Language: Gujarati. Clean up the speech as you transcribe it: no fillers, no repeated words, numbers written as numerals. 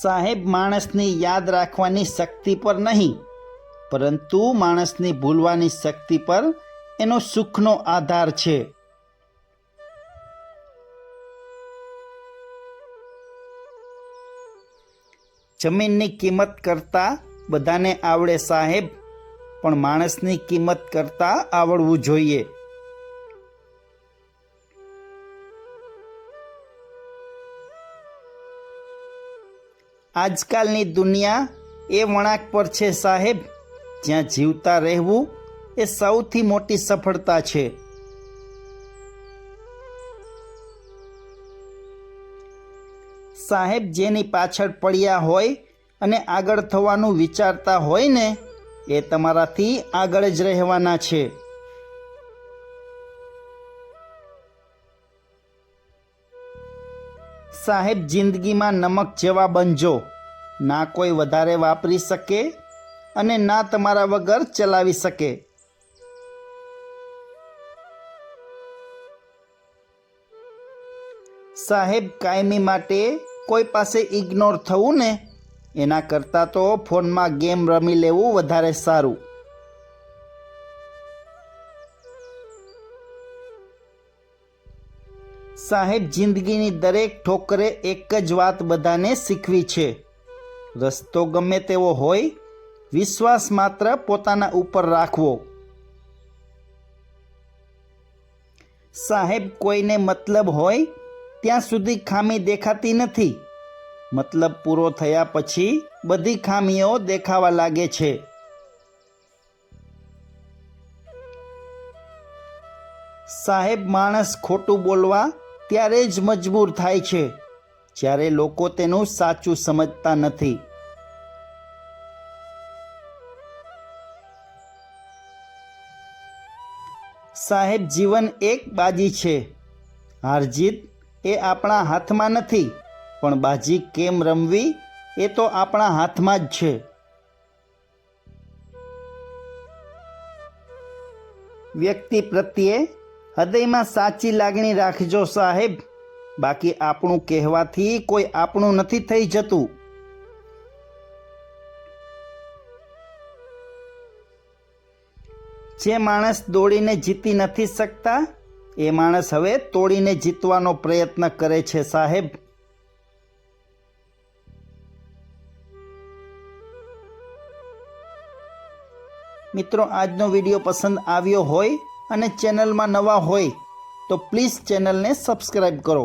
સાહેબ, માણસની યાદ રાખવાની શક્તિ પર નહીં, પરંતુ માણસની ભૂલવાની શક્તિ પર એનો સુખનો આધાર છે. જમીનની કિંમત કરતાં બધાને આવડે સાહેબ, પણ માણસની કિંમત કરતાં આવડવું જોઈએ. આજકાલની દુનિયા એ વળાંક પર છે સાહેબ, જ્યાં જીવતા રહેવું એ સૌથી મોટી સફળતા છે. સાહેબ, જેની પાછળ પડ્યા હોય અને આગળ થવાનું વિચારતા હોય ને, એ તમારાથી આગળ જ રહેવાના છે. સાહેબ, જિંદગીમાં નમક જેવા બનજો, ના કોઈ વધારે વાપરી શકે અને ના તમારા વગર ચલાવી શકે. સાહેબ, કાયમી માટે કોઈ પાસે ઇગ્નોર થવું ને, એના કરતાં તો ફોનમાં ગેમ રમી લેવું વધારે સારું. સાહેબ, જિંદગીની દરેક ઠોકરે એક જ વાત બધાને શીખવી છે. રસ્તો ગમે તેવો હોય, વિશ્વાસ માત્ર પોતાના ઉપર રાખવો. સાહેબ, કોઈને મતલબ હોય ત્યાં સુધી ખામી દેખાતી નથી. મતલબ પૂરો થયા પછી બધી ખામીઓ દેખાવા લાગે છે. સાહેબ, માણસ ખોટું બોલવા ત્યારે જ મજબૂર થાય છે, જ્યારે લોકો તેનું સાચું સમજતા નથી. સાહેબ, જીવન એક બાજી છે. હાર જીત એ આપણા હાથમાં નથી, પણ બાજી કેમ રમવી એ તો આપણા હાથમાં જ છે. વ્યક્તિ પ્રત્યે હૃદયમાં સાચી લાગણી રાખજો સાહેબ, બાકી આપણું કહેવાથી કોઈ આપણું નથી થઈ જતું. જે માણસ દોડીને જીતી નથી શકતા, એ માણસ હવે તોડીને જીતવાનો પ્રયત્ન કરે છે સાહેબ. મિત્રો, આજનો વિડીયો પસંદ આવ્યો હોય અને ચેનલમાં નવા હોય તો પ્લીઝ ચેનલને સબસ્ક્રાઈબ કરો.